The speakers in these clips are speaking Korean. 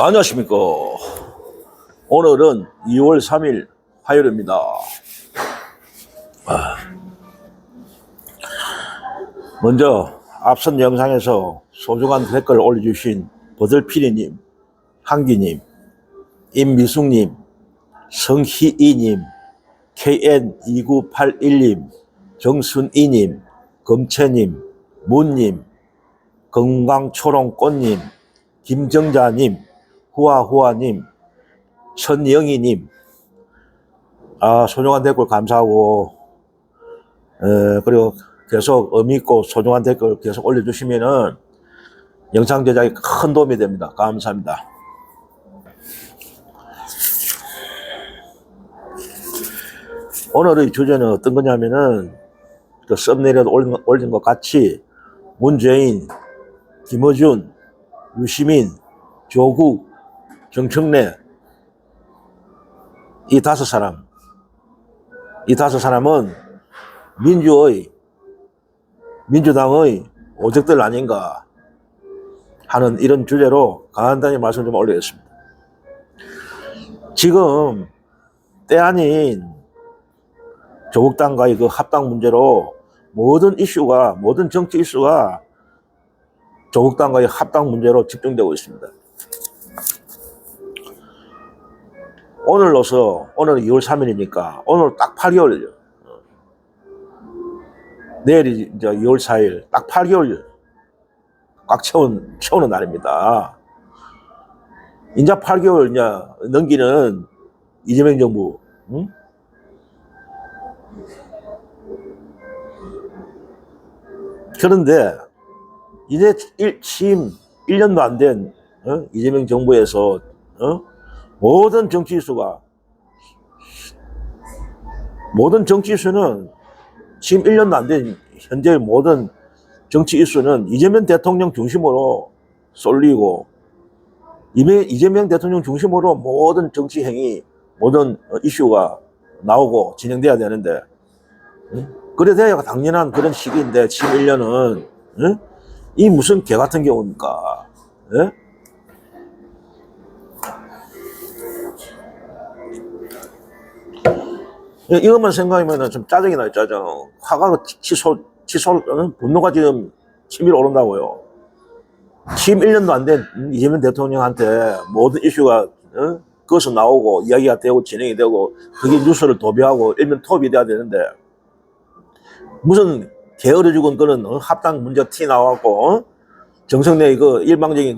안녕하십니까. 오늘은 2월 3일 화요일입니다. 먼저 앞선 영상에서 소중한 댓글 올려주신 버들피리님, 한기님, 임미숙님, 성희이님, KN2981님, 정순이님, 검채님, 문님, 건강초롱꽃님, 김정자님, 후아후아님, 천영희님, 소중한 댓글 감사하고, 그리고 계속 의미있고 소중한 댓글 계속 올려주시면은 영상 제작에 큰 도움이 됩니다. 감사합니다. 오늘의 주제는 어떤 거냐면은, 그 썸네일에 올린 것 같이 문재인, 김어준, 유시민, 조국, 정청래, 이 다섯 사람은 민주당의 오적들 아닌가 하는 이런 주제로 간단히 말씀 좀 올리겠습니다. 지금 때 아닌 조국당과의 그 합당 문제로 모든 정치 이슈가 조국당과의 합당 문제로 집중되고 있습니다. 오늘은 2월 3일이니까 오늘 딱 8개월이죠. 내일이 이제 2월 4일, 딱 8개월 꽉 채우는 날입니다. 이제 8개월 이제 넘기는 이재명 정부, 응? 그런데 이제 취임 1년도 안 된 이재명 정부에서 모든 정치 이슈는 지금 1년도 안 된 현재 모든 정치 이슈는 이재명 대통령 중심으로 쏠리고 이재명 대통령 중심으로 모든 정치 행위, 모든 이슈가 나오고 진행돼야 되는데, 그래야 당연한 그런 시기인데 지금 1년은 이 무슨 개 같은 경우입니까? 이것만 생각하면 좀 짜증이 나요. 짜증. 화가 분노가 지금 치밀어 오른다고요. 취임 1년도 안 된 이재명 대통령한테 모든 이슈가 거기서 나오고 이야기가 되고 진행이 되고 그게 뉴스를 도배하고 일면 톱이 돼야 되는데, 무슨 게으르 죽은 그런 합당 문제 티 나와갖고 정성래 그 일방적인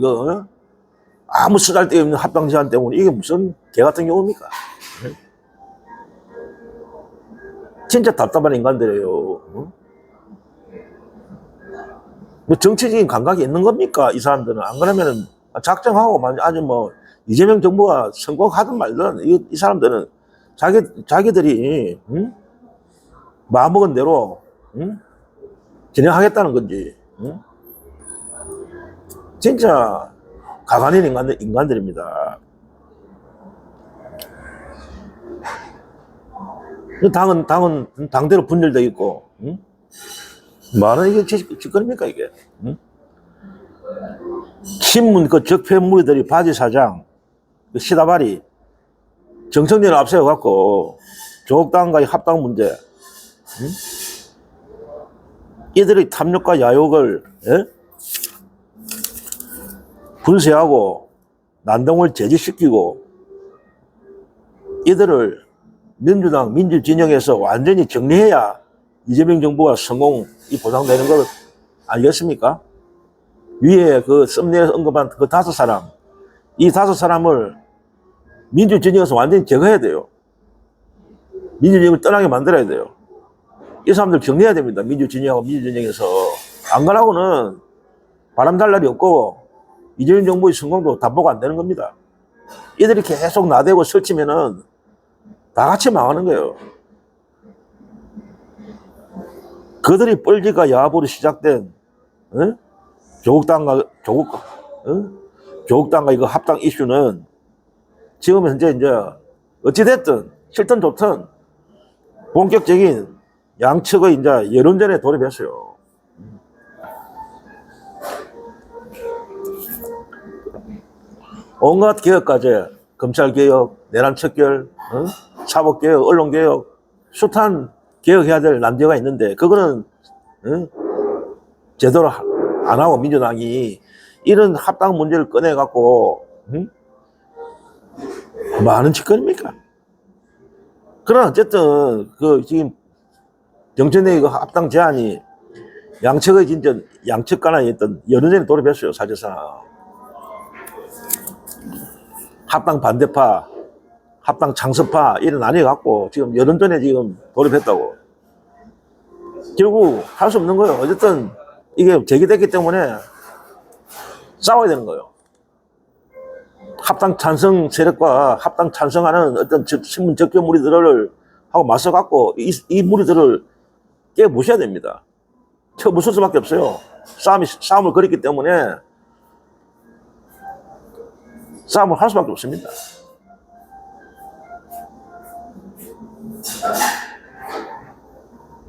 아무 쓰잘데없는 합당 제안 때문에 이게 무슨 개 같은 경우입니까? 진짜 답답한 인간들이에요. 뭐 정치적인 감각이 있는 겁니까? 이 사람들은. 안 그러면은 작정하고 아주 뭐 이재명 정부가 성공하든 말든 이 사람들은 자기들이 마음먹은 대로 진행하겠다는 건지. 진짜 가관인 인간들입니다. 당은 당대로 분열되어 있고, 말은 이게 짓거립니까, 이게? 친문 그 적폐 무리들이 바지 사장, 그 시다발이 정청래를 앞세워갖고 조국당과의 합당 문제, 이들의 탐욕과 야욕을 분쇄하고 난동을 제지시키고 이들을 민주당 민주진영에서 완전히 정리해야 이재명 정부가 성공이 보장되는 걸 알겠습니까? 위에 그 썸네일에서 언급한 그 다섯 사람, 이 다섯 사람을 민주진영에서 완전히 제거해야 돼요. 민주진영을 떠나게 만들어야 돼요. 이 사람들 정리해야 됩니다. 민주진영하고 민주진영에서. 안 그러고는 바람달 날이 없고 이재명 정부의 성공도 담보가 안 되는 겁니다. 이들이 계속 나대고 설치면은 다 같이 망하는 거예요. 그들이 뻘짓과 야합으로 시작된 조국당과 이거 합당 이슈는 지금 현재 이제 어찌됐든 싫든 좋든 본격적인 양측의 이제 여론전에 돌입했어요. 온갖 개혁까지, 검찰개혁, 내란 척결, 사법개혁, 언론개혁, 숱한 개혁해야 될 난제가 있는데, 그거는, 제대로 안 하고 민주당이 이런 합당 문제를 꺼내갖고, 뭐 하는 짓거리입니까? 그러나 어쨌든, 지금, 정천의 그 합당 제안이 양측의 진짜, 양측 간의 어떤 여론전에 돌입했어요, 사실상. 합당 반대파, 합당 창설파, 이런 나뉘어갖고, 지금 여론전에 지금 돌입했다고. 결국 할 수 없는 거예요. 어쨌든, 이게 제기됐기 때문에 싸워야 되는 거예요. 합당 찬성 세력과 합당 찬성하는 어떤 신문 적격 무리들을 하고 맞서갖고 이 무리들을 깨부셔야 됩니다. 쳐부술 수밖에 없어요. 싸움을 걸었기 때문에 싸움을 할 수밖에 없습니다.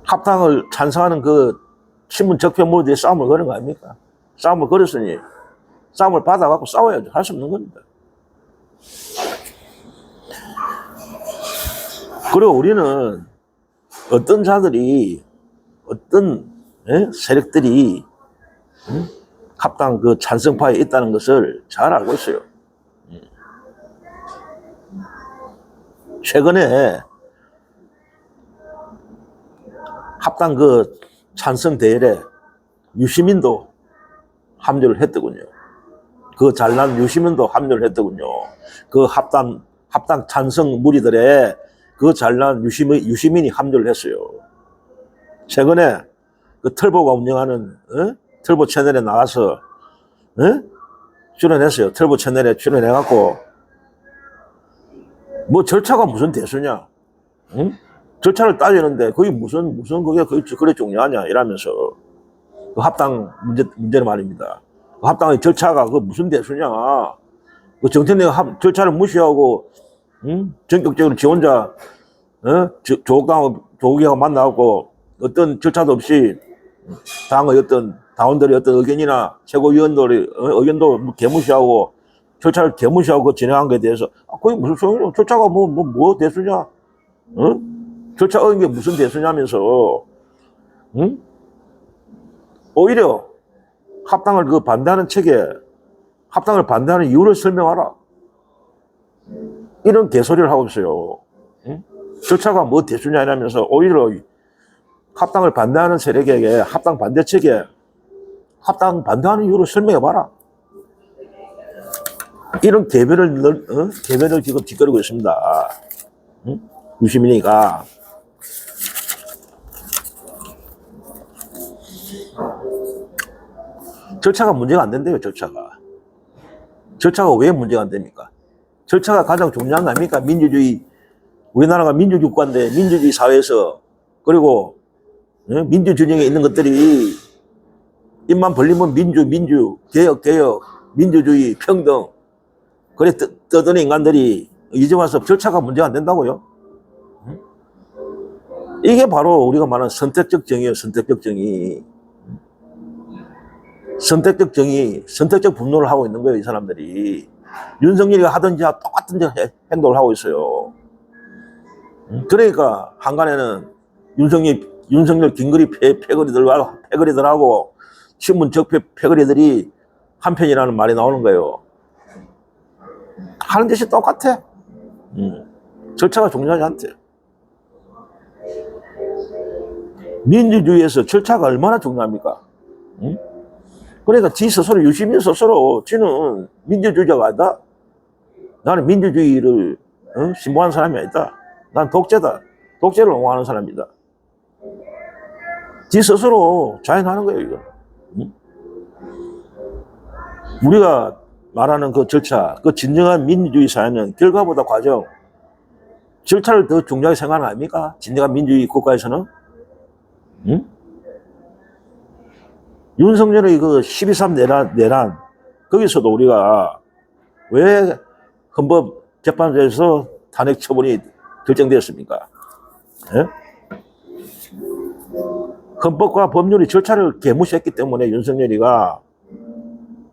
합당을 찬성하는 그 신문 적폐 무리들이 싸움을 거는 거 아닙니까? 싸움을 걸었으니 싸움을 받아갖고 싸워야죠. 할 수 없는 겁니다. 그리고 우리는 어떤 자들이, 어떤 세력들이 합당 그 찬성파에 있다는 것을 잘 알고 있어요. 최근에 합당 그 찬성 대열에 유시민도 합류를 했더군요. 그 잘난 유시민도 합류를 했더군요. 그 합당 찬성 무리들의 그 잘난 유시민이 합류를 했어요. 최근에 그 털보가 운영하는 털보 채널에 나가서 출연했어요. 털보 채널에 출연해갖고 뭐 절차가 무슨 대수냐? 절차를 따지는데 그게 무슨 그게 그래 중요하냐 이러면서 그 합당 문제는 말입니다. 그 합당의 절차가 그 무슨 대수냐? 그 정태내가 절차를 무시하고 전격적으로 지 혼자 조국하고 만나고 어떤 절차도 없이 당의 어떤 당원들의 어떤 의견이나 최고위원들의 의견도 개무시하고 절차를 개무시하고 진행한 것에 대해서 그게 무슨 소용이냐? 절차가 뭐 대수냐? 절차 어긴 게 무슨 대수냐면서 오히려 합당을 그 반대하는 책에 합당을 반대하는 이유를 설명하라. 이런 개소리를 하고 있어요. 절차가 뭐 대수냐 이러면서 오히려 합당을 반대하는 세력에게 합당 반대 책에 합당 반대하는 이유를 설명해봐라. 이런 개변을 지금 짓거리고 있습니다. 유시민이가. 절차가 문제가 안 된대요, 절차가. 절차가 왜 문제가 안 됩니까? 절차가 가장 중요한 거 아닙니까? 민주주의, 우리나라가 민주주의 국가인데 민주주의 사회에서 그리고 민주준영에 있는 것들이 입만 벌리면 민주, 개혁, 민주주의, 평등 그래 떠드는 인간들이 이제 와서 절차가 문제가 안 된다고요? 이게 바로 우리가 말하는 선택적 정의예요. 선택적 정의. 선택적 분노를 하고 있는 거예요. 이 사람들이. 윤석열이 하든지 똑같은 행동을 하고 있어요. 그러니까 한간에는 윤석열 김건희 패거리들하고 신문 적폐 패거리들이 한편이라는 말이 나오는 거예요. 하는 짓이 똑같아. 절차가 중요하지 않대. 민주주의에서 절차가 얼마나 중요합니까? 그러니까 지 스스로, 유시민 스스로 지는 민주주의자가 아니다. 나는 민주주의를 신봉하는 사람이 아니다. 난 독재다. 독재를 옹호하는 사람이다. 지 스스로 자인하는 거예요, 이거. 우리가 말하는 그 절차, 그 진정한 민주주의 사회는 결과보다 과정, 절차를 더 중요하게 생각하는 거 아닙니까? 진정한 민주주의 국가에서는? 윤석열의 그 12.3 내란, 거기서도 우리가 왜 헌법재판소에서 탄핵 처분이 결정되었습니까? 예? 헌법과 법률이 절차를 개무시했기 때문에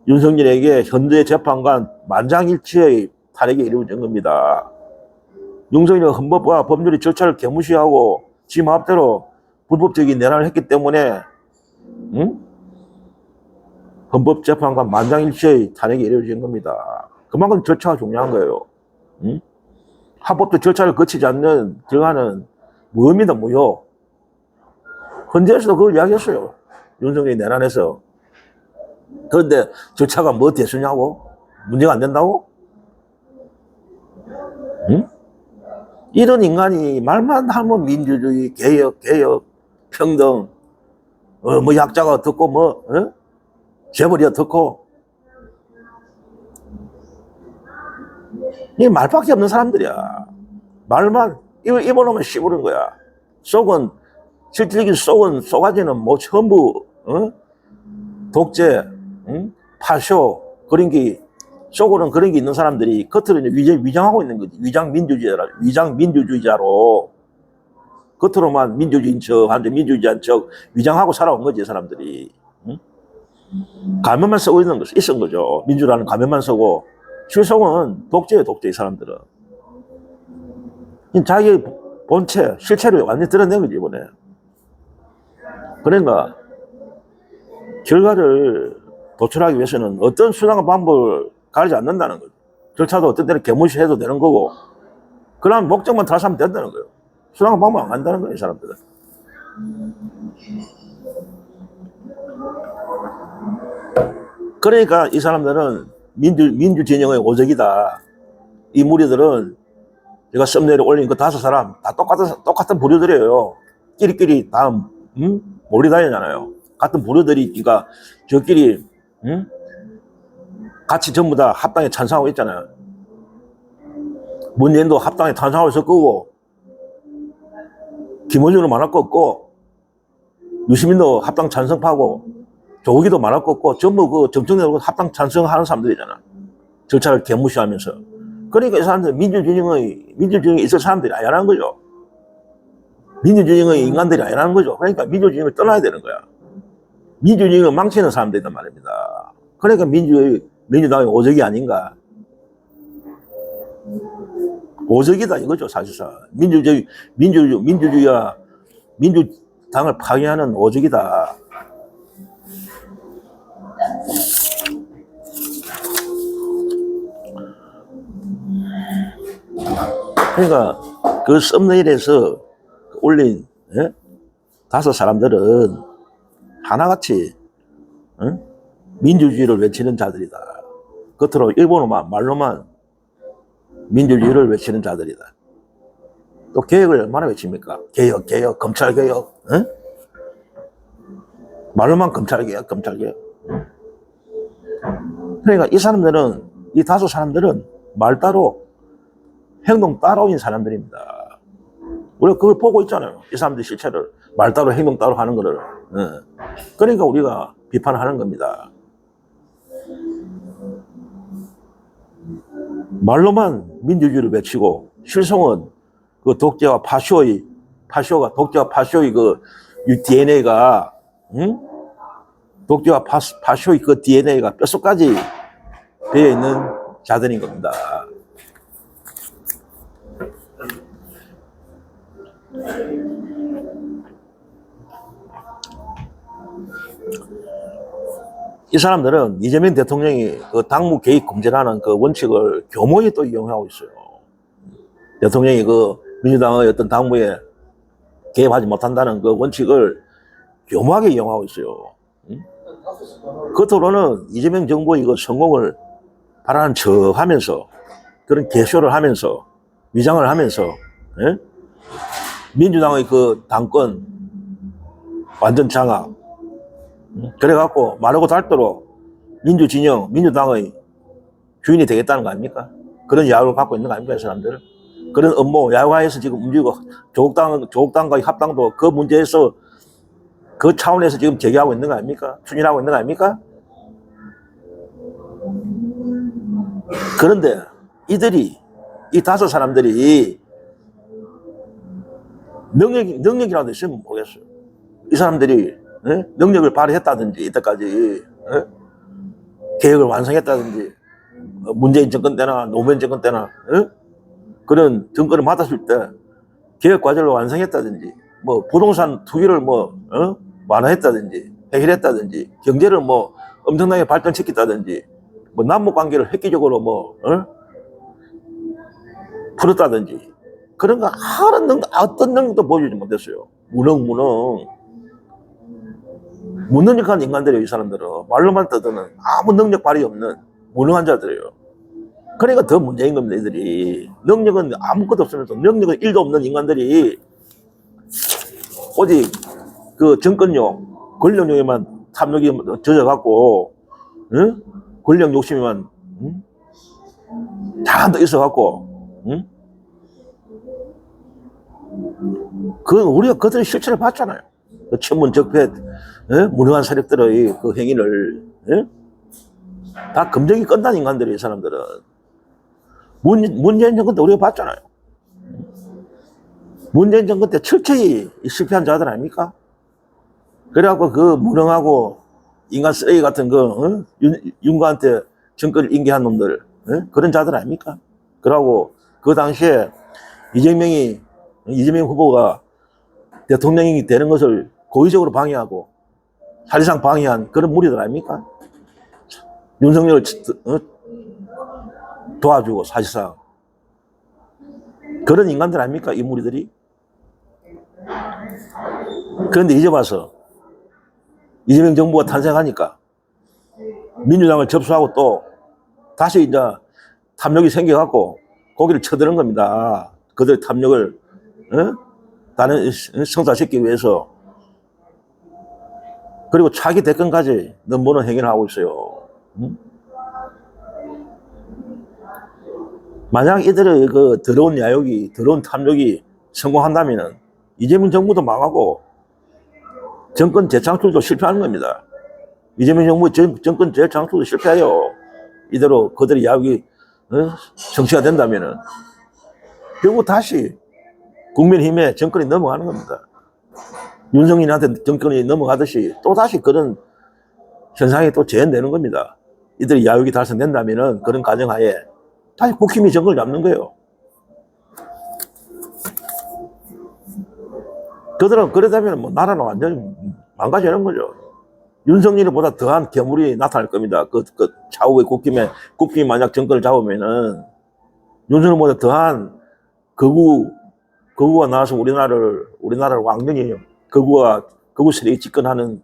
윤석열에게 현재 재판관 만장일치의 탄핵이 이루어진 겁니다. 윤석열이 헌법과 법률의 절차를 개무시하고 지 마음대로 불법적인 내란을 했기 때문에 응? 헌법재판관 만장일치의 탄핵이 이루어진 겁니다. 그만큼 절차가 중요한 거예요. 응? 합법적 절차를 거치지 않는 결과는 무효입니다. 무효. 헌재에서도 그걸 이야기했어요. 윤석열이 내란해서. 그런데 절차가 뭐 대수냐고? 문제가 안 된다고? 응? 이런 인간이 말만 하면 민주주의, 개혁, 평등, 뭐 약자가 어떻고, 재벌이 어떻고. 이 말밖에 없는 사람들이야. 말만, 입어놓으면 씹으는 거야. 속은, 실질적인 속은, 속아지는 뭐 전부, 독재, 파쇼, 그런 게, 속으로는 그런 게 있는 사람들이 겉으로는 위장하고 있는 거지. 위장민주주의자로. 겉으로만 민주주의인 척, 한데 민주주의한 척, 위장하고 살아온 거지, 이 사람들이. 가면만 쓰고 있은 거죠. 민주라는 가면만 쓰고. 실속은 독재예요, 독재, 이 사람들은. 자기 본체, 실체를 완전히 드러낸 거지, 이번에. 그러니까, 결과를 도출하기 위해서는 어떤 수단과 방법을 가리지 않는다는 거죠. 절차도 어떤 때는 개무시해도 되는 거고, 그런 목적만 달성하면 된다는 거예요. 수단과 방법 안 간다는 거예요, 이 사람들은. 그러니까 이 사람들은 민주 진영의 오적이다. 이 무리들은 제가 썸네일에 올린 그 5사람 다 똑같은 부류들이에요. 끼리끼리 다 몰리 다니잖아요. 같은 부류들이 그러니까 저끼리 같이 전부 다 합당에 찬성하고 있잖아요. 문재인도 합당에 찬성하고 있을 거고, 김원준은 말할 거 없고, 유시민도 합당 찬성파고, 조국이도 말할 거 없고, 전부 그 정청래로 합당 찬성하는 사람들이잖아. 절차를 개무시하면서. 그러니까 이 사람들은 민주주의에 있을 사람들이 아니라는 거죠. 민주주의의 인간들이 아니라는 거죠. 그러니까 민주주의를 떠나야 되는 거야. 민주주의를 망치는 사람들이란 말입니다. 그러니까 민주당의 오적이 아닌가. 오적이다 이거죠, 사실상. 민주주의와 민주당을 파괴하는 오적이다. 그러니까 그 썸네일에서 올린 5사람들은 하나같이 민주주의를 외치는 자들이다. 겉으로 일본어만 말로만 민주주의를 외치는 자들이다. 또 개혁을 얼마나 외칩니까? 개혁, 검찰개혁. 말로만 검찰개혁. 그러니까 이 사람들은, 이 5사람들은 말 따로 행동 따로인 사람들입니다. 우리가 그걸 보고 있잖아요. 이 사람들 실체를 말 따로 행동 따로 하는 거를. 그러니까 우리가 비판하는 겁니다. 말로만 민주주의를 외치고 실성은 그 독재와 파쇼의 그 DNA가 독재와 파쇼의 그 DNA가 뼛속까지 배어 있는 자들인 겁니다. 이 사람들은 이재명 대통령이 그 당무 개입 금지라는 그 원칙을 교모히 또 이용하고 있어요. 대통령이 그 민주당의 어떤 당무에 개입하지 못한다는 그 원칙을 교모하게 이용하고 있어요. 겉으로는 이재명 정부의 그 성공을 바라는 척 하면서 그런 개쇼를 하면서 위장을 하면서 민주당의 그 당권 완전 장악 그래갖고 마르고 닳도록 민주진영, 민주당의 주인이 되겠다는 거 아닙니까? 그런 야유를 갖고 있는 거 아닙니까, 이 사람들은? 그런 업무, 야유하에서 지금 움직이고, 조국당과의 합당도 그 문제에서, 그 차원에서 지금 제기하고 있는 거 아닙니까? 추진하고 있는 거 아닙니까? 그런데 이 5사람들이 능력이라도 있으면 모르겠어요. 이 사람들이 능력을 발휘했다든지 이때까지 개혁을 완성했다든지 문재인 정권 때나 노무현 정권 때나 그런 정권을 맡았을 때 개혁 과제를 완성했다든지 뭐 부동산 투기를 뭐 완화했다든지 해결했다든지 경제를 뭐 엄청나게 발전시켰다든지 뭐 남북 관계를 획기적으로 뭐 풀었다든지 그런 거 하는 능력, 어떤 능력도 보여주지 못했어요. 무능력한 인간들이에요. 이 사람들은 말로만 떠드는 아무 능력 발휘 없는 무능한 자들이에요. 그러니까 더 문제인 겁니다. 이들이 능력은 아무것도 없으면서 능력은 1도 없는 인간들이 오직 그 정권용 권력용에만 탐욕이 젖어갖고 권력 욕심에만 잔뜩 있어갖고 그 우리가 그들의 실체를 봤잖아요. 그 천문적폐 무능한 세력들의 그 행위를 다 검증이 끝난 인간들이 이 사람들은 문재인 정권 때 우리가 봤잖아요. 문재인 정권 때 철저히 실패한 자들 아닙니까? 그래갖고 그 무능하고 인간 쓰레기 같은 그 윤과한테 정권을 인계한 놈들 그런 자들 아닙니까? 그러고 그 당시에 이재명 후보가 대통령이 되는 것을 고의적으로 방해하고 사실상 방해한 그런 무리들 아닙니까? 윤석열을 도와주고 사실상 그런 인간들 아닙니까? 이 무리들이. 그런데 이제 와서 이재명 정부가 탄생하니까 민주당을 접수하고 또 다시 이제 탐욕이 생겨갖고 고기를 쳐드는 겁니다. 그들의 탐욕을 다른 성사시키기 위해서. 그리고 차기 대권까지 넘보는 행위를 하고 있어요. 만약 이들의 그 더러운 야욕이, 더러운 탐욕이 성공한다면 이재명 정부도 망하고 정권 재창출도 실패하는 겁니다. 이재명 정부 정권 재창출도 실패해요. 이대로 그들의 야욕이 성취가 된다면 결국 다시 국민의힘에 정권이 넘어가는 겁니다. 윤석열한테 정권이 넘어가듯이 또다시 그런 현상이 또 재현되는 겁니다. 이들의 야욕이 달성된다면 그런 가정하에 다시 국힘이 정권을 잡는 거예요. 그들은 그러다면 뭐 나라는 완전히 망가지는 거죠. 윤석열보다 더한 괴물이 나타날 겁니다. 그 차후에 국힘이 만약 정권을 잡으면은 윤석열보다 더한 거구가 나와서 우리나라를 완전히 거구 세력이 집권하는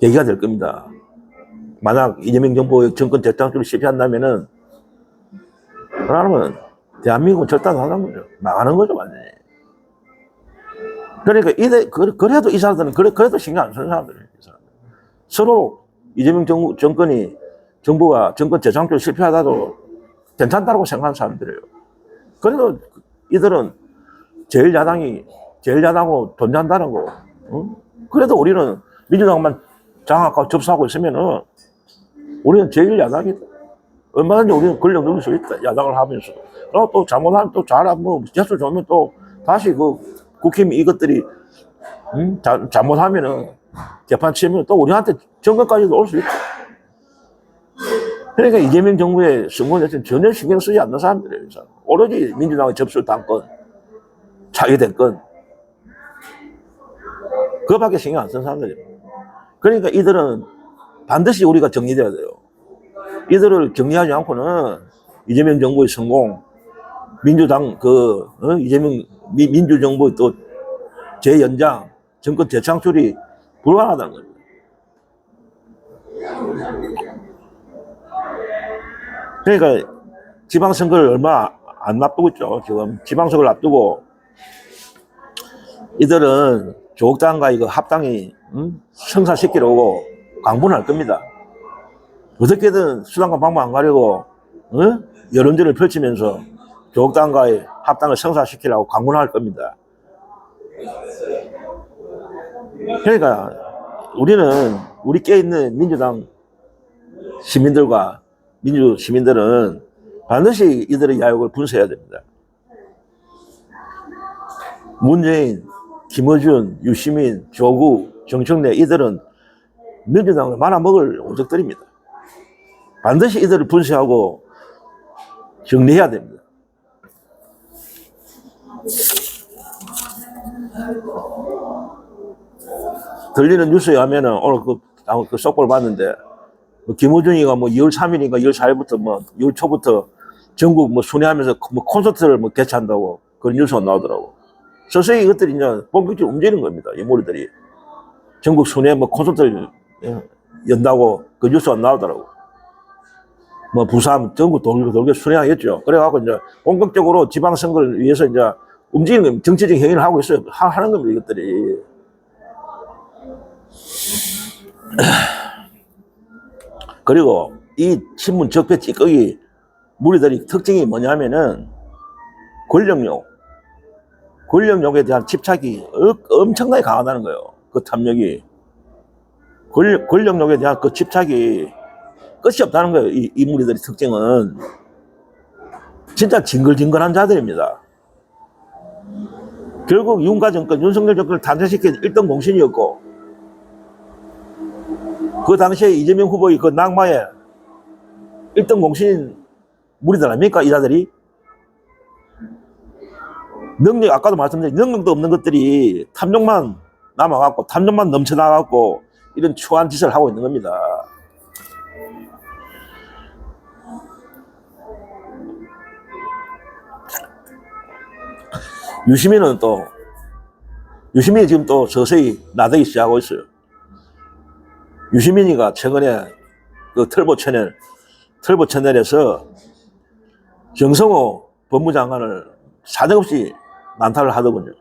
계기가 될 겁니다. 만약 이재명 정부의 정권 재창출이 실패한다면은 그러면 대한민국은 절단하는 거죠. 망하는 거죠, 완전히. 그러니까 그래도 이 사람들은 그래도 신경 안 쓰는 사람들이에요. 서로 이재명 정부가 정권 재창출 실패하다도 괜찮다고 생각하는 사람들이에요. 그래도 이들은 제일야당으로 존재한다는 거. 그래도 우리는 민주당만 장악하고 접수하고 있으면은 우리는 제일야당이다. 얼마든지 우리는 권력 누릴 수 있다. 야당을 하면서. 그리고 또 잘못하면 또 뭐 재수 좋으면 또 다시 국힘 이것들이 잘못하면은 재판 치면 또 우리한테 정권까지도 올 수 있다. 그러니까 이재명 정부의 선거에 전혀 신경 쓰지 않는 사람들이에요. 오로지 민주당의 접수 당권, 차기 대권, 그거밖에 신경 안 쓰는 사람들이에요. 그러니까 이들은 반드시 우리가 정리돼야 돼요. 이들을 정리하지 않고는 이재명 정부의 성공, 민주당 이재명 민주정부의 또 재연장, 정권 재창출이 불가능하다는 겁니다. 그러니까 지방선거를 얼마 안 앞두고 있죠. 지금 지방선거를 앞두고 이들은 조국당과 이거 합당이 성사시키려고 광분할 겁니다. 어떻게든 수단과 방법 안 가리고 여론전을 펼치면서 조국당과의 합당을 성사시키려고 광분할 겁니다. 그러니까 우리 깨있는 민주당 시민들과 민주 시민들은 반드시 이들의 야욕을 분쇄해야 됩니다. 문재인, 김어준, 유시민, 조국, 정청래 이들은 민주당을 말아먹을 오적들입니다. 반드시 이들을 분쇄하고 정리해야 됩니다. 들리는 뉴스에 하면은 오늘 그 속보를 봤는데 뭐 김호중이가 뭐 2월 3일인가 2월 4일부터 뭐 2월 초부터 전국 뭐 순회하면서 뭐 콘서트를 뭐 개최한다고 그런 뉴스가 나오더라고. 서서히 이것들이 이제 본격적으로 움직이는 겁니다. 이 무리들이 전국 순회 뭐 콘서트를 연다고 그 뉴스가 나오더라고. 뭐 부산 전국 돌게 순회하겠죠. 그래갖고 이제 본격적으로 지방선거를 위해서 이제 움직이는 겁니다. 정치적 행위를 하고 있어요. 하는 겁니다. 이것들이. 그리고 이 신문 적폐 찌꺼기 무리들이 특징이 뭐냐면은 권력욕에 대한 집착이 엄청나게 강하다는 거예요. 그 탐욕이. 권력욕에 대한 그 집착이 끝이 없다는 거예요. 이 무리들의 특징은. 진짜 징글징글한 자들입니다. 결국 윤곽 정권, 윤석열 정권을 탄생시킨 1등 공신이었고, 그 당시에 이재명 후보의 그 낙마에 1등 공신인 무리들 아닙니까? 이 자들이. 능력, 아까도 말씀드린 능력도 없는 것들이 탐욕만 남아갖고, 탐욕만 넘쳐나갖고, 이런 추한 짓을 하고 있는 겁니다. 유시민이 지금 또 서서히 나대기 시작하고 있어요. 유시민이가 최근에 그 털보 채널에서 정성호 법무장관을 사정없이 난타를 하더군요.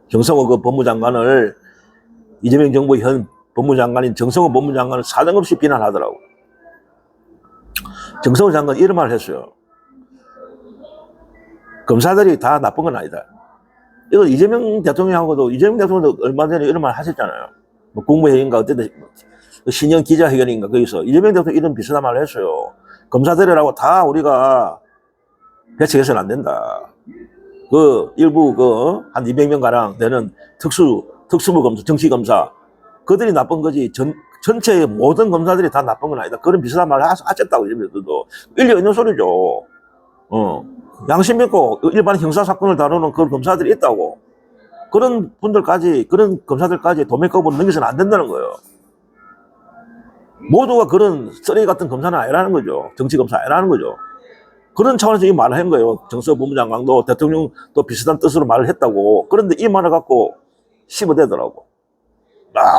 정성호 그 법무장관을 이재명 정부 현 법무장관인 정성호 법무장관을 사정없이 비난하더라고. 정성호 장관 이런 말을 했어요. 검사들이 다 나쁜 건 아니다. 이거 이재명 대통령도 얼마 전에 이런 말 하셨잖아요. 뭐 국무회의인가 어쨌든 신년 기자회견인가 거기서 이재명 대통령 이런 비슷한 말을 했어요. 검사들이라고 다 우리가 배척해서는 안 된다. 그 일부 한 200명 가량 되는 특수부 검사, 정치 검사 그들이 나쁜 거지 전체 모든 검사들이 다 나쁜 건 아니다. 그런 비슷한 말을 하셨다고 이재명 대통령도 일리 있는 소리죠. 양심 있고 일반 형사 사건을 다루는 그런 검사들이 있다고. 그런 분들까지, 그런 검사들까지 도매급으로 넘겨서는 안 된다는 거예요. 모두가 그런 쓰레기 같은 검사는 아니라는 거죠. 정치 검사 아니라는 거죠. 그런 차원에서 이 말을 한 거예요. 정서 법무장관도 대통령도 비슷한 뜻으로 말을 했다고. 그런데 이 말을 갖고 씹어대더라고.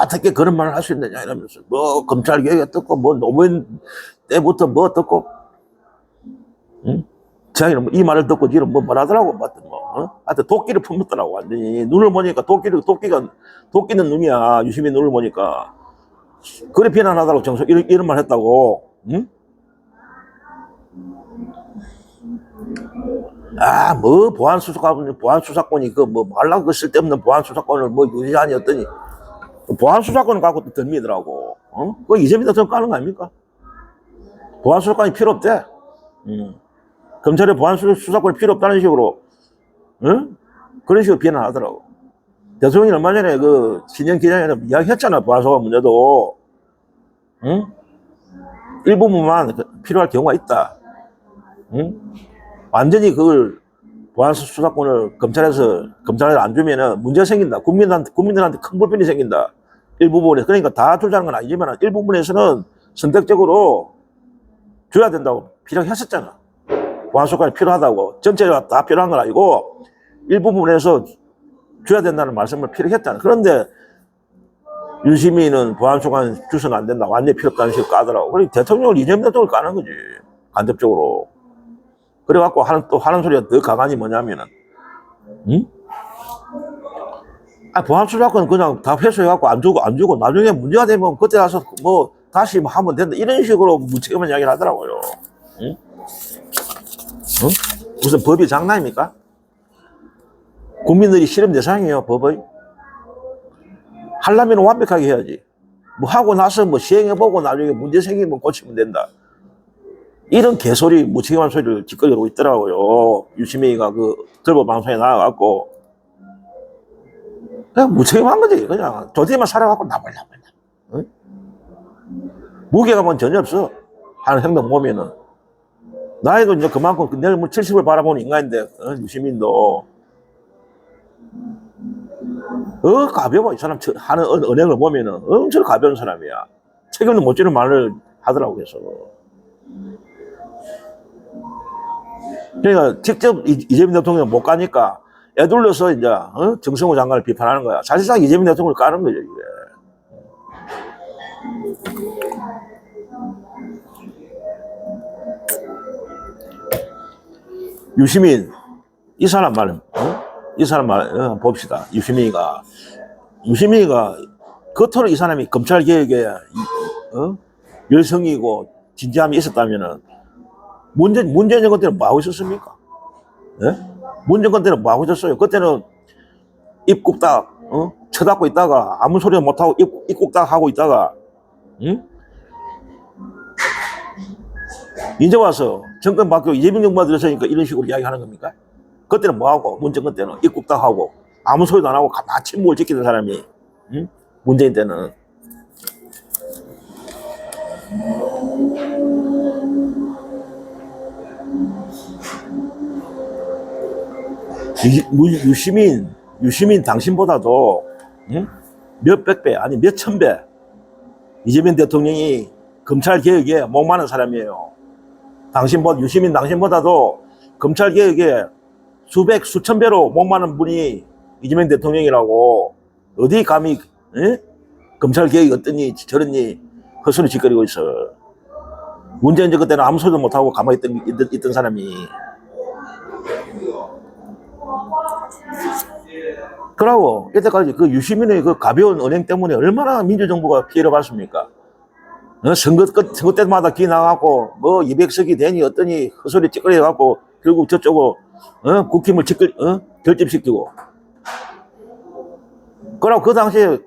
어떻게 그런 말을 할 수 있느냐 이러면서 뭐 검찰 개혁이 어떻고 뭐 노무현 때부터 뭐 어떻고 응? 자기는 이 말을 듣고 지금 뭘 하더라고. 하여튼 도끼를 품었더라고. 완전히 눈을 보니까 도끼는 눈이야. 유시민 눈을 보니까 그래 비난하더라고. 정석 이런 말 했다고. 응? 뭐 보안수사권이 말라고 쓸데없는 보안수사권을 유지하니 했더니 보안수사권을 갖고 또 덤비더라고. 그거 이재명 대통령 까는 거 아닙니까? 보안수사권이 필요 없대. 검찰의 보안수사권이 필요 없다는 식으로, 그런 식으로 비난하더라고. 대통령이 얼마 전에 신년 기자회견에 이야기했잖아, 보안수사권 문제도. 일부분만 필요할 경우가 있다. 완전히 그걸 보안수사권을 검찰에 안 주면은 문제가 생긴다. 국민들한테 큰 불편이 생긴다. 일부분에서. 그러니까 다 주자는 건 아니지만 일부분에서는 선택적으로 줘야 된다고 필요했었잖아. 보안수사권이 필요하다고. 전체가 다 필요한 건 아니고 일부분에서 줘야 된다는 말씀을 필요했잖아. 그런데 유시민은 보안수사권 주서는 안 된다. 완전히 필요 없다는 식으로 까더라고. 그러니까 대통령을 이재명 대통령을 까는 거지. 간접적으로. 그래갖고 하는 소리가 더 강하니 뭐냐면은, 보안수사권 그냥 다 회수해갖고 안 주고 나중에 문제가 되면 그때 가서 다시 하면 된다. 이런 식으로 무책임한 이야기를 하더라고요. 무슨 법이 장난입니까? 국민들이 실험 대상이에요, 법의. 하려면 완벽하게 해야지. 하고 나서 시행해보고 나중에 문제 생기면 고치면 된다. 이런 개소리, 무책임한 소리를 짓거리고 있더라고요. 유시민이가 들보 방송에 나와갖고. 그냥 무책임한 거지. 그냥 조대만 살아갖고 나발나발. 무게감은 전혀 없어. 하는 행동 보면은, 나이도 이제 그만큼 내일 뭐 70을 바라보는 인간인데, 유시민도, 가벼워. 이 사람 하는 언행을 보면은 엄청 가벼운 사람이야. 책임도 못 지는 말을 하더라고, 그래서. 그러니까 직접 이재명 대통령 못 가니까 애둘러서 이제, 정성호 장관을 비판하는 거야. 사실상 이재명 대통령을 까는 거죠, 이게. 유시민, 이 사람 말, 이 사람 말, 봅시다. 유시민이가 겉으로 이 사람이 검찰 개혁에, 열성이고 진지함이 있었다면은, 문재인 정권 때는 뭐 하고 있었습니까? 예? 문재인 정권 때는 뭐 하고 있었어요? 그때는 입 꾹딱, 쳐닫고 있다가, 아무 소리 못하고 입 꾹딱 하고 있다가, 응? 이제 와서 정권 바뀌고 이재명 정부가 들어서니까 이런 식으로 이야기하는 겁니까? 그때는 뭐하고, 문재인 정권 때는 입 꾹딱 하고, 아무 소리도 안 하고 가만히 침묵을 지키는 사람이, 응? 문재인 때는. 유시민 당신보다도, 응? 몇백 배, 아니 몇천 배, 이재명 대통령이 검찰 개혁에 목마른 사람이에요. 유시민 당신보다도 검찰 개혁에 수천 배로 목마른 분이 이재명 대통령이라고. 어디 감히, 검찰 개혁이 어떠니 저러니 헛소리 짓거리고 있어. 문재인 정권 때는 아무 소리도 못하고 가만히 있던 사람이. 그러고 이때까지 그 유시민의 그 가벼운 언행 때문에 얼마나 민주정부가 피해를 받습니까? 선거 때마다 기 나가고 뭐 200석이 되니 어떠니 헛소리 찌끄려 갖고 결국 저쪽으로 국힘을 결집시키고. 그러고 그 당시에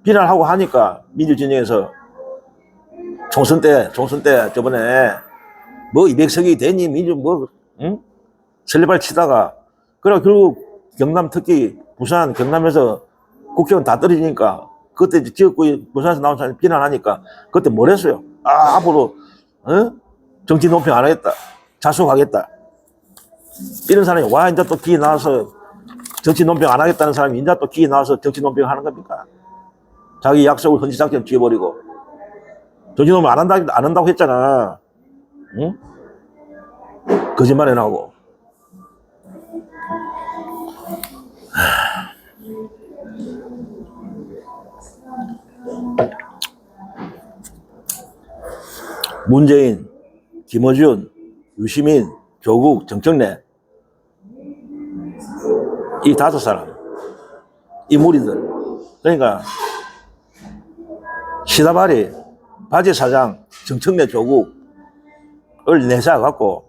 비난하고 하니까 민주진영에서 총선 때 저번에 뭐 200석이 되니 설레발 치다가, 그러고 결국 경남, 특히 부산, 경남에서 국회의원 다 떨어지니까 그때 지역구에 부산에서 나온 사람이 비난하니까 그때 뭘 했어요? 앞으로 정치 논평 안 하겠다, 자숙하겠다. 이런 사람이 와 이제 또 기회 나와서 정치 논평 안 하겠다는 사람이 이제 또 기회 나와서 정치 논평 하는 겁니까? 자기 약속을 헌지작전 지어버리고. 정치 논평 안 한다고 했잖아. 응? 거짓말 해나오고. 문재인, 김어준, 유시민, 조국, 정청래, 이 5사람, 이 무리들. 그러니까 시다발이 바지 사장 정청래, 조국을 내세워갖고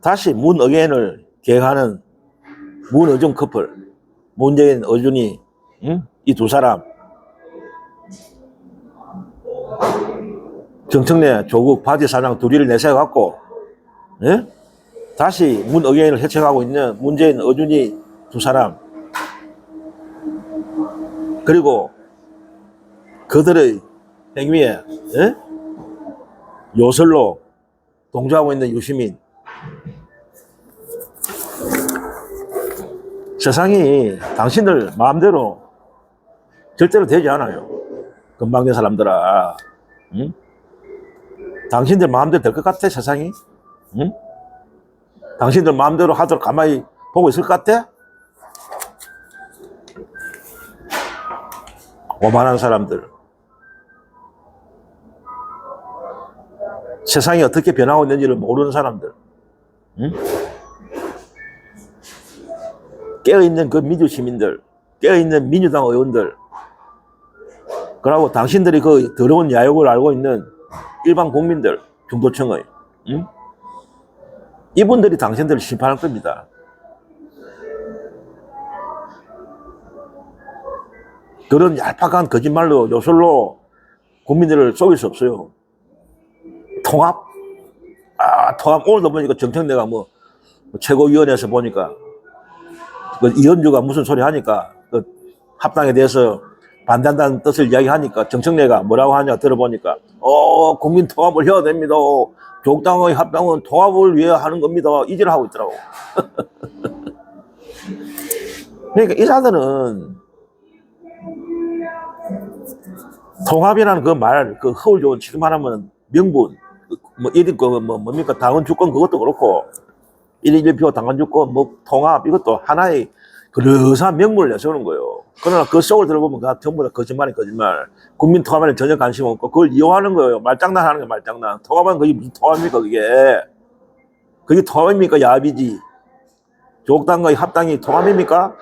다시 문어게인을 계획하는 문어준 커플, 문재인, 어준이, 이 2사람, 정청래, 조국, 바지 사장 둘이를 내세워갖고, 예? 다시 문어게인을 해쳐가고 있는 문재인, 어준이 2사람. 그리고 그들의 행위에, 예? 요설로 동조하고 있는 유시민. 세상이 당신들 마음대로 절대로 되지 않아요. 건방진 사람들아. 응? 당신들 마음대로 될 것 같아, 세상이? 응? 당신들 마음대로 하도록 가만히 보고 있을 것 같아? 오만한 사람들. 세상이 어떻게 변하고 있는지를 모르는 사람들. 응? 깨어있는 그 민주 시민들, 깨어있는 민주당 의원들, 그리고 당신들이 그 더러운 야욕을 알고 있는 일반 국민들, 중도층의, 응? 이분들이 당신들을 심판할 겁니다. 그런 얄팍한 거짓말로, 요술로 국민들을 속일 수 없어요. 통합? 통합. 오늘도 보니까 정청래가 뭐 최고위원회에서 보니까 그 이현주가 무슨 소리 하니까 그 합당에 대해서 반대한다는 뜻을 이야기하니까 정청래가 뭐라고 하냐 들어보니까 국민 통합을 해야 됩니다. 조국당의 합당은 통합을 위해 하는 겁니다. 이지를 하고 있더라고. 그러니까 이 사람들은 통합이라는 그 말, 그 허울 좋은 치료만 하면 명분, 뭐, 이런 거, 뭡니까, 당원 주권 그것도 그렇고, 1표 당원 주권, 뭐, 통합, 이것도 하나의 그러한 명분을 내세우는 거예요. 그러나 그 속을 들어보면 그 전부 다 거짓말이 거짓말. 국민 통합에는 전혀 관심 없고, 그걸 이용하는 거예요. 말장난 하는 게 말장난. 통합은 그게 무슨 통합입니까, 그게. 그게 통합입니까, 야합이지. 조국당과의 합당이 통합입니까?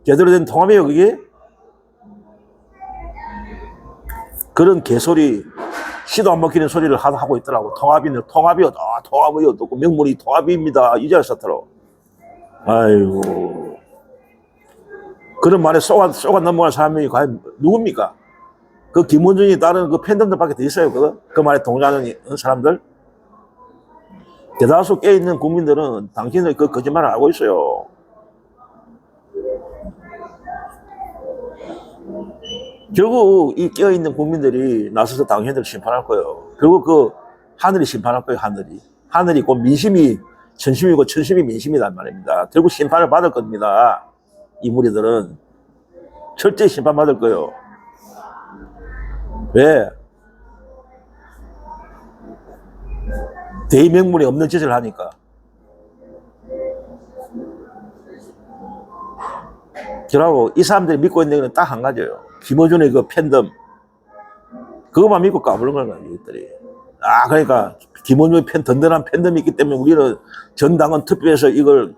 제대로 된 통합이에요, 그게? 그런 개소리, 시도 안 먹히는 소리를 하고 있더라고. 통합이요, 통합이요. 또 명분이 통합입니다. 이제 썼더라고. 아이고. 그런 말에 속아 넘어갈 사람이 과연 누굽니까? 그 김원준이 다른 그 팬덤들밖에 더 있어요, 그 말에 동조하는 사람들? 대다수 깨있는 국민들은 당신의 그 거짓말을 알고 있어요. 결국 이 깨어있는 국민들이 나서서 당신들을 심판할 거예요. 결국 그 하늘이 심판할 거예요, 하늘이. 하늘이 곧 민심이 천심이고 천심이 민심이란 말입니다. 결국 심판을 받을 겁니다. 이 무리들은 철저히 심판받을 거예요. 왜? 대의명분이 없는 짓을 하니까. 그러고 이 사람들이 믿고 있는 건 딱 한 가지예요. 김어준의 그 팬덤. 그것만 믿고 까부는 거예요, 이것들이. 그러니까 김어준의 든든한 팬덤이 있기 때문에 우리는 전당원 투표에서 이걸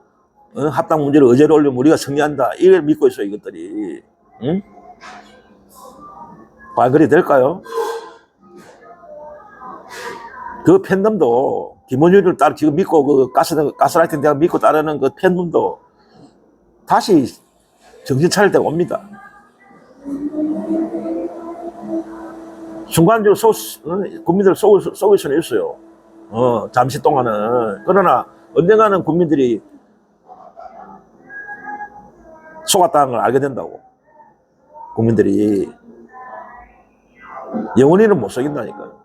합당 문제를 의제로 올리면 우리가 승리한다. 이걸 믿고 있어요, 이것들이. 응? 과연 그리 될까요? 그 팬덤도 김원준을 따라 지금 믿고 그 가스라이팅 대학 믿고 따르는 그 팬덤도 다시 정신 차릴 때가 옵니다. 순간적으로 국민들을 속일 수는 있어요. 잠시 동안은. 그러나 언젠가는 국민들이 속았다는 걸 알게 된다고. 국민들이. 영원히는 못 속인다니까요.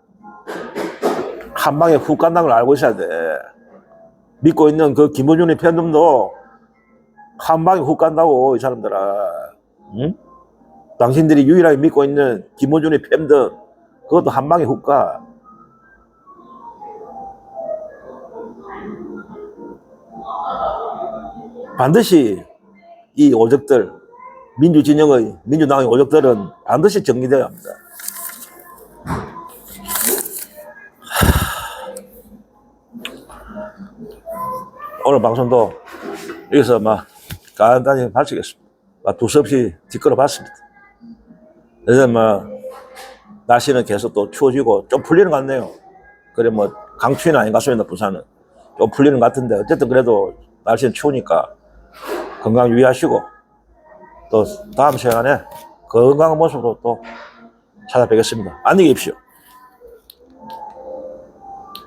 한 방에 훅 간다는 걸 알고 있어야 돼. 믿고 있는 그 김원준의 팬덤도 한 방에 훅 간다고, 이 사람들아. 응? 당신들이 유일하게 믿고 있는 김원준의 팬덤, 그것도 한 방에 훅 가. 반드시 이 오적들, 민주당의 오적들은 반드시 정리되어야 합니다. 오늘 방송도 여기서 간단히 마치겠습니다. 두서없이 뒷걸어 봤습니다. 그래서 날씨는 계속 또 추워지고 좀 풀리는 것 같네요. 그래 강추위는 아닌 것 같습니다. 부산은 좀 풀리는 것 같은데 어쨌든 그래도 날씨는 추우니까 건강 유의하시고 또 다음 시간에 건강한 모습으로 또 찾아뵙겠습니다. 안녕히 계십시오.